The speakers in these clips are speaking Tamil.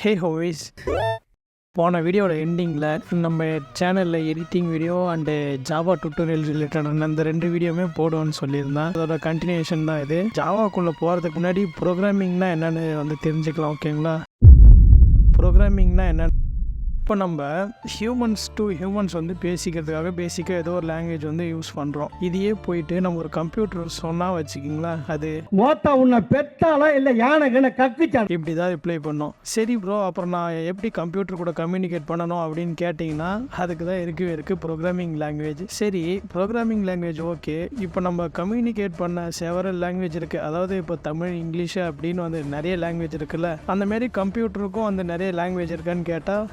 ஹே ஹோய்ஸ், போன வீடியோட எண்டிங்கில் நம்ம சேனலில் editing video and Java tutorial ரிலேட்டடான அந்த 2 வீடியோவுமே போடுவோன்னு சொல்லியிருந்தேன். அதோட கண்டினியூஷன் தான் இது. ஜாவாக்குள்ளே போகிறதுக்கு முன்னாடி ப்ரோக்ராமிங்னா என்னென்னு தெரிஞ்சுக்கலாம். ஓகேங்களா? ப்ரோக்ராமிங்னா என்னென்னு இப்போ நம்ம ஹியூமன்ஸ் டு ஹியூமன்ஸ் பேசிக்கிறதுக்காக பேசிக்காக ஏதோ ஒரு லாங்குவேஜ் யூஸ் பண்ணுறோம். இதையே போயிட்டு நம்ம ஒரு கம்ப்யூட்டர் சொன்னால் வச்சுக்கிங்களா, அது மோத்தா உன்னை பெத்தாலா இல்லை யானை கக்குச்சா இப்படி தான் ரிப்ளை பண்ணோம். சரி ப்ரோ, அப்புறம் நான் எப்படி கம்ப்யூட்டர் கூட கம்யூனிகேட் பண்ணணும் அப்படின்னு கேட்டிங்கன்னா அதுக்கு தான் இருக்குது ப்ரோக்ராமிங் லாங்குவேஜ். சரி, ப்ரோக்ராமிங் லாங்குவேஜ் ஓகே. இப்போ நம்ம கம்யூனிகேட் பண்ண செவரல் லாங்குவேஜ் இருக்குது. அதாவது இப்போ தமிழ், இங்கிலீஷு அப்படின்னு நிறைய லாங்குவேஜ் இருக்குல்ல, அந்தமாரி கம்ப்யூட்டருக்கும் நிறைய லாங்குவேஜ் இருக்கான்னு கேட்டால்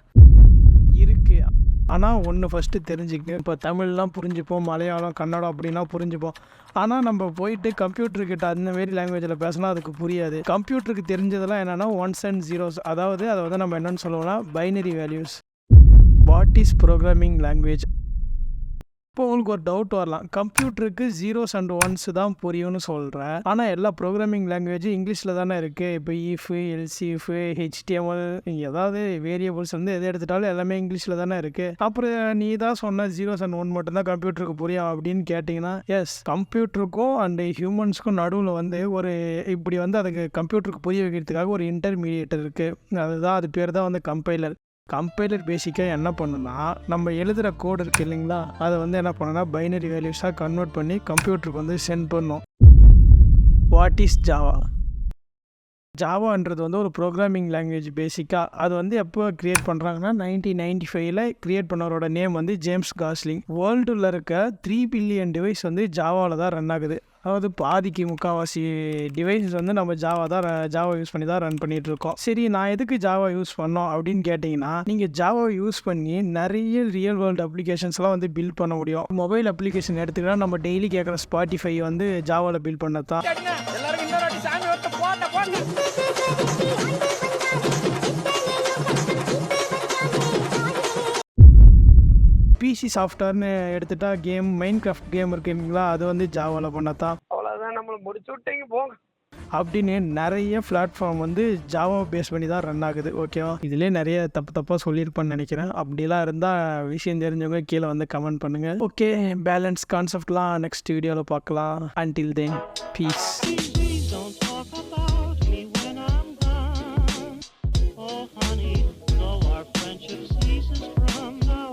இருக்குது. ஆனால் ஒன்று ஃபஸ்ட்டு தெரிஞ்சுக்க, இப்போ தமிழ்லாம் புரிஞ்சுப்போம், மலையாளம், கன்னடம் அப்படின்னா புரிஞ்சுப்போம். ஆனால் நம்ம போயிட்டு கம்ப்யூட்டர்கிட்ட அந்தமாரி லாங்குவேஜில் பேசினா அதுக்கு புரியாது. கம்ப்யூட்டருக்கு தெரிஞ்சதெல்லாம் என்னென்னா ஒன்ஸ் அண்ட் ஜீரோஸ். அதாவது அதை நம்ம என்னென்னு சொல்லுவோம்னா binary values. What is programming language? இப்போ உங்களுக்கு ஒரு டவுட் வரலாம், கம்ப்யூட்டருக்கு ஜீரோஸ் அண்ட் ஒன்ஸ் தான் புரியும்னு சொல்கிறேன், ஆனால் எல்லா ப்ரோக்ராமிங் லாங்குவேஜும் இங்கிலீஷில் தானே இருக்குது. இப்போ இஃப், எல்சிஎஃப், HTML, ஏதாவது வேரியபிள்ஸ் எது எடுத்துட்டாலும் எல்லாமே இங்கிலீஷில் தானே இருக்குது. அப்புறம் நீ தான் சொன்ன ஜீரோஸ் அண்ட் ஒன் மட்டும்தான் கம்ப்யூட்டருக்கு புரியும் அப்படின்னு கேட்டிங்கன்னா, எஸ், கம்ப்யூட்டருக்கும் அண்ட் ஹியூமன்ஸுக்கும் நடுவில் ஒரு இப்படி அதுக்கு கம்ப்யூட்டருக்கு புரிய வைக்கிறதுக்காக ஒரு இன்டர்மீடியேட்டர் இருக்குது. அதுதான், அது பேர் தான் கம்பைலர். கம்பைலர் பேசிக்காக என்ன பண்ணுன்னா, நம்ம எழுதுகிற கோடு இருக்குது இல்லைங்களா, அதை என்ன பண்ணுன்னா பைனரி வேல்யூஸாக கன்வெர்ட் பண்ணி கம்ப்யூட்டருக்கு சென்ட் பண்ணோம். What is Java? ஜாவான்றது ஒரு ப்ரோக்ராமிங் லாங்குவேஜ். பேசிக்காக அது எப்போ க்ரியேட் பண்ணுறாங்கன்னா 1995 க்ரியேட் பண்ணவரோட நேம் ஜேம்ஸ் காஸ்லிங். வேர்ல்டில் இருக்க 3 பில்லியன் டிவைஸ் ஜாவாவில் தான் ரன் ஆகுது. அதாவது பாதிக்கு முக்கால்வாசி டிவைஸஸ் நம்ம ஜாவா யூஸ் பண்ணி தான் ரன் பண்ணிகிட்டு இருக்கோம். சரி, நான் எதுக்கு ஜாவா யூஸ் பண்ணோம் அப்படின்னு கேட்டிங்கன்னா, நீங்கள் ஜாவா யூஸ் பண்ணி நிறைய ரியல் வேர்ல்டு அப்ளிகேஷன்ஸ்லாம் பில்ட் பண்ண முடியும். மொபைல் அப்ளிகேஷன் எடுத்துக்கிட்டால் நம்ம டெய்லி கேட்குற ஸ்பாட்டிஃபை ஜாவாவில் பில்ட் பண்ண தான். பிசி சாஃப்ட்வேர்னு எடுத்துட்டா கேம், மைன்கிராஃப்ட் கேம் இருக்குங்களா, அது ஜாவாவில் பண்ணத்தான். அவ்வளோதான், நம்மளை முடிச்சு விட்டீங்க போங்க அப்படின்னு நிறைய பிளாட்ஃபார்ம் ஜாவா பேஸ் பண்ணி தான் ரன் ஆகுது. ஓகேவா? இதுலேயே நிறைய தப்பாக சொல்லியிருப்பேன்னு நினைக்கிறேன். அப்படிலாம் இருந்தால் விஷயம் தெரிஞ்சவங்க கீழே கமெண்ட் பண்ணுங்கள். ஓகே, பேலன்ஸ் கான்செப்ட்லாம் நெக்ஸ்ட் வீடியோவில் பார்க்கலாம். Until then, piece.